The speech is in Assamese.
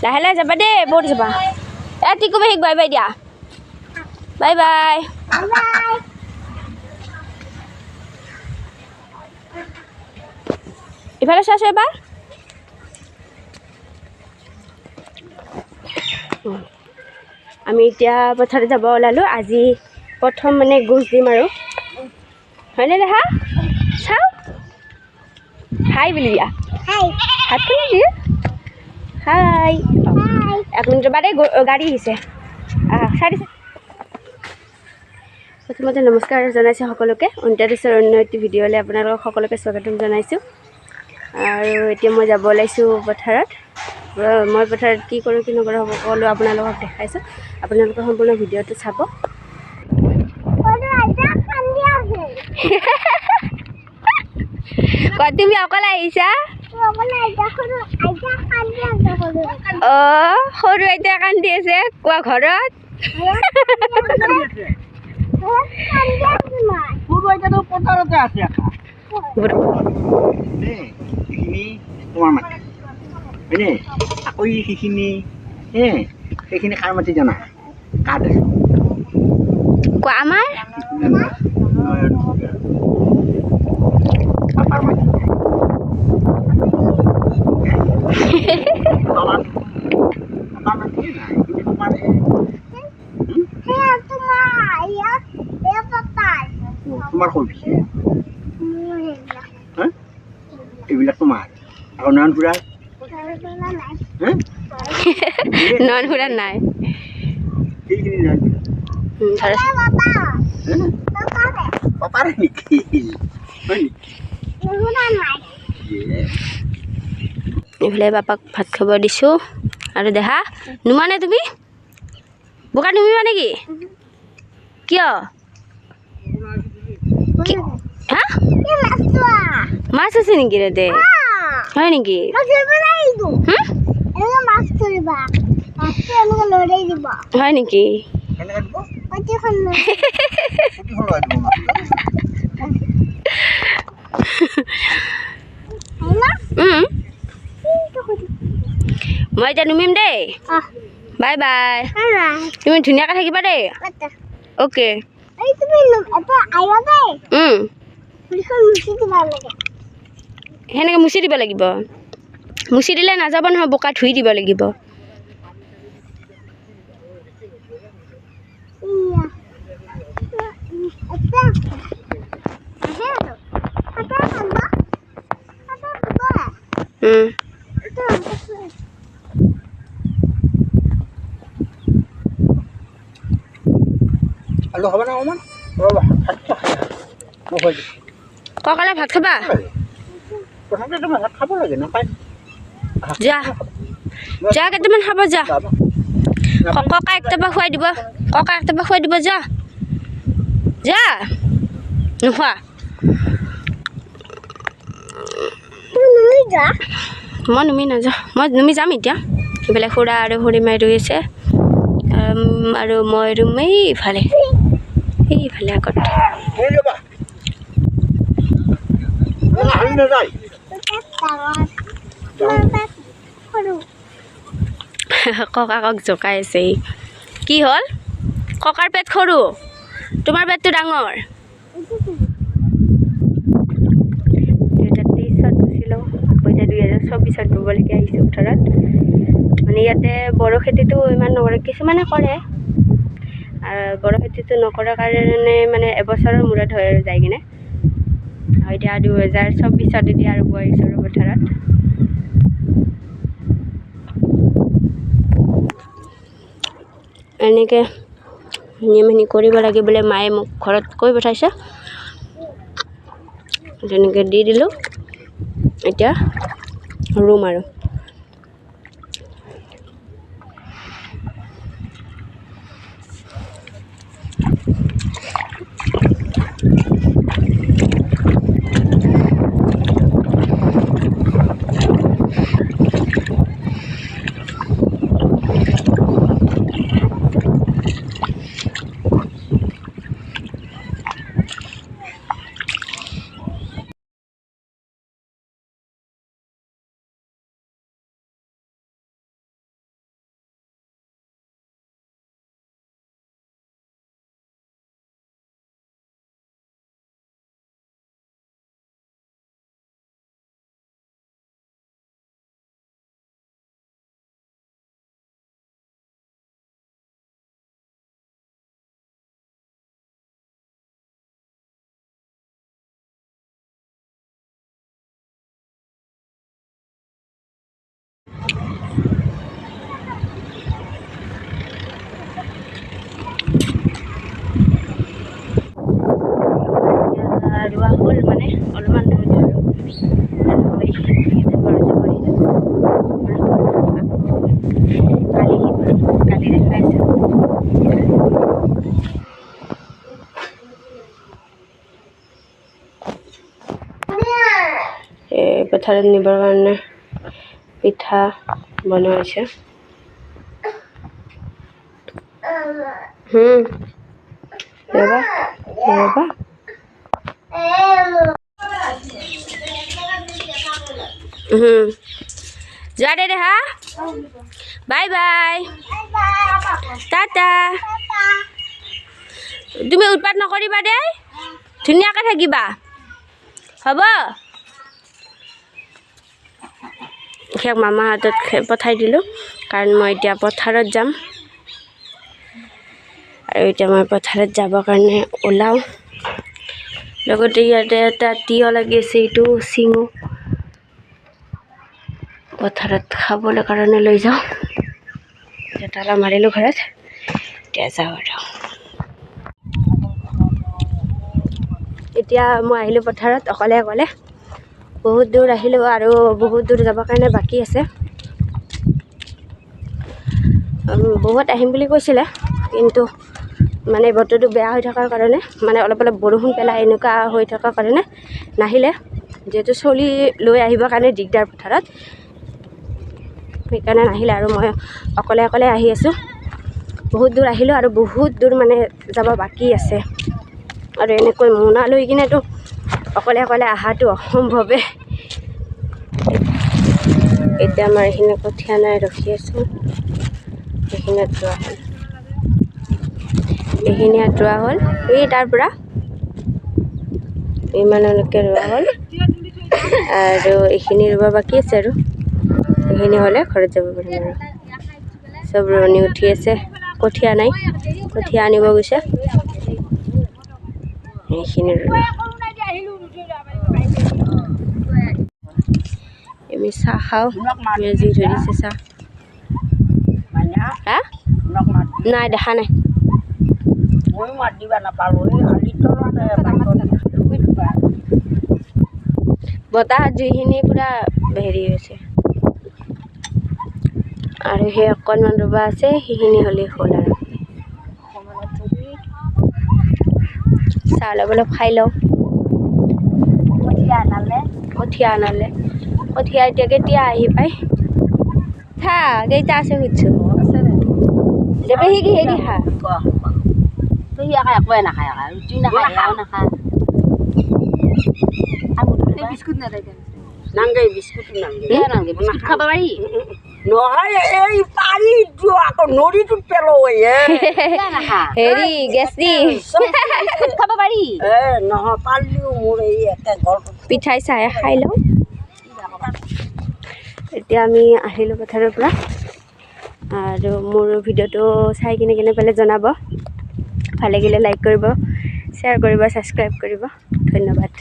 লাহে লাহে যাবা দেই বহুত যাবা টিকু বাহিক বাই বাই দিয়া বাই বাই ইফালে চাইছো এবাৰ আমি এতিয়া পথাৰত যাব ওলালোঁ আজি প্ৰথম মানে গোছ দিম আৰু হয়নে দেহা চাওঁ হাই বুলি দিয়া হাত খুলি দিয়ে হাই এক মিনিটৰ বাদে গাড়ী আহিছে প্ৰথমতে নমস্কাৰ জনাইছোঁ সকলোকে অন্ত্যদেশৰ অন্য এটি ভিডিঅ'লৈ আপোনালোকক সকলোকে স্বাগতম জনাইছোঁ আৰু এতিয়া মই যাব ওলাইছোঁ পথাৰত মই পথাৰত কি কৰোঁ কি নকৰোঁ সকলো আপোনালোকক দেখাইছোঁ আপোনালোকে সম্পূৰ্ণ ভিডিঅ'টো চাব তুমি অকলে আহিছা অঁ সৰু আইতা কান্দি আছে কোৱা ঘৰত আকৌ সেইখিনি খাৰ মাটি জানা কাঠ কোৱা আমাৰ তোমাৰ কবি এইবিলাক তোমাৰ আকৌ নয়ন ফুৰা নয়ন ফুৰা নাই পাপাৰে নেকি এইফালে পাপাক ভাত খাব দিছোঁ আৰু দেহা নুমানে তুমি বোকা নুমিবা নেকি কিয় হা মাছ আছে নেকি তাতে হয় নেকি হয় নেকি মই এতিয়া নুমিম দেই বাই বাই তুমি ধুনীয়াকৈ থাকিবা দেই অ'কে সেনেকৈ মুচি দিব লাগিব মুচি দিলে নাযাব নহয় বোকা ধুই দিব লাগিব আলু খাবা না অকণমান ককালে ভাত খাবা প্ৰথমতে তুমি ভাত খাব লাগে নাপায় যা যা কেইটামান খাব যা ককা একটাবা খুৱাই দিব ককা একটাবা খুৱাই দিব যা যা নোখোৱা মই নুমি নাযাওঁ মই নুমি যাম এতিয়া এইফালে খুৰা আৰু খুৰীমাই ৰৈ আছে আৰু মই ৰুম এইফালে আগত ককাকক জোকাই আছে কি হ'ল ককাৰ পেট সৰু তোমাৰ পেটটো ডাঙৰ 2023 গৈছিলোঁ আকৌ এতিয়া 2024 ৰুবলৈকে আহিছোঁ পথাৰত মানে ইয়াতে বড়ো খেতিটো ইমান নকৰে কিছুমানে কৰে আৰু বড়ো খেতিটো নকৰাৰ কাৰণে মানে এবছৰৰ মূৰত হৈ যায় কিনে আৰু এতিয়া 2024 এতিয়া ৰুব আহিছোঁ আৰু পথাৰত এনেকৈ নিয়মখিনি কৰিব লাগে বোলে মায়ে মোক ঘৰত কৈ পঠাইছে তেনেকৈ দি দিলোঁ এতিয়া ৰুম আৰু পথাৰত নিবৰ কাৰণে পিঠা বনোৱা হৈছে। ৰ'বা ৰ'বা যোৱা দে হা, বাই বাই, টাটা। তুমি উৎপাত নকৰিবা দেই, ধুনীয়াকৈ থাকিবা, হ'ব। সেয়াক মামা হাতত পঠাই দিলোঁ, কাৰণ মই এতিয়া পথাৰত যাম। আৰু এতিয়া মই পথাৰত যাবৰ কাৰণে ওলাওঁ। লগতে ইয়াতে এটা তিয়হ লাগি আছে, এইটো চিঙো, পথাৰত খাবলৈ কাৰণে লৈ যাওঁ। এতিয়া তালা মাৰিলোঁ ঘৰত, এতিয়া যাওঁ আৰু। এতিয়া মই আহিলোঁ পথাৰত অকলে অকলে। বহুত দূৰ আহিলোঁ আৰু বহুত দূৰ যাবৰ কাৰণে বাকী আছে। বহুত আহিম বুলি কৈছিলে, কিন্তু মানে বতৰটো বেয়া হৈ থকাৰ কাৰণে, মানে অলপ অলপ বৰষুণ পেলাই এনেকুৱা হৈ থকাৰ কাৰণে নাহিলে। যিহেতু চলি লৈ আহিবৰ কাৰণে দিগদাৰ পথাৰত, সেইকাৰণে নাহিলে। আৰু মই অকলে অকলে আহি আছোঁ। বহুত দূৰ আহিলোঁ আৰু বহুত দূৰ মানে যাব বাকী আছে। আৰু এনেকৈ মোনা লৈ কিনেতো অকলে অকলে অহাটো অসম্ভৱে। এতিয়া আমাৰ এইখিনি কঠীয়া নাই, ৰখি আছোঁ। এইখিনিত ৰোৱা হ'ল, এইখিনি ৰোৱা হ'ল, এই তাৰ পৰা ইমানলৈকে ৰোৱা হ'ল। আৰু এইখিনি ৰুব বাকী আছে, আৰু এইখিনি হ'লে ঘৰত যাব পাৰিম। আৰু চব ৰোৱনী উঠি আছে, কঠীয়া নাই, কঠীয়া আনিব গৈছে। এইখিনি আমি চাহ খাওঁ, মেজি ধৰিছে চাহ। হা নাই, দেখা নাই। ময়ো মাত দিবা নাপালোঁ, বতাহত জুইখিনি পূৰা হেৰি হৈছে। আৰু সেই অকণমান ৰুবা আছে, সেইখিনি হ'লেই হ'ল। আৰু চাহ অলপ অলপ খাই লওঁ। কঠীয়া আনালে, কঠীয়া এতিয়া কেতিয়া আহি পায়। খা, কেইটা আছে সুধিছোঁ। যাবে সি হেৰি খা, একোৱে নাখায়, ৰুটি নাখায়, এয়াও নাখায়। বিস্কুট নাথাকে, নাংগে বিস্কুট নাংগে, বিস্কুট খাব পাৰি নহয়। এই পাৰি আকৌ নদীটোত পেলোৱে হেৰি গেছটি খাব পাৰি। নহয় পাৰিলেও মোৰ এই একে ঘৰটো পিঠাই চাহে খাই লওঁ। এতিয়া আমি আহিলোঁ পথাৰৰ পৰা। আৰু মোৰ ভিডিঅ'টো চাই কিনে কেনে পালে জনাব। ভাল লাগিলে লাইক কৰিব, শ্বেয়াৰ কৰিব, ছাবস্ক্ৰাইব কৰিব। ধন্যবাদ।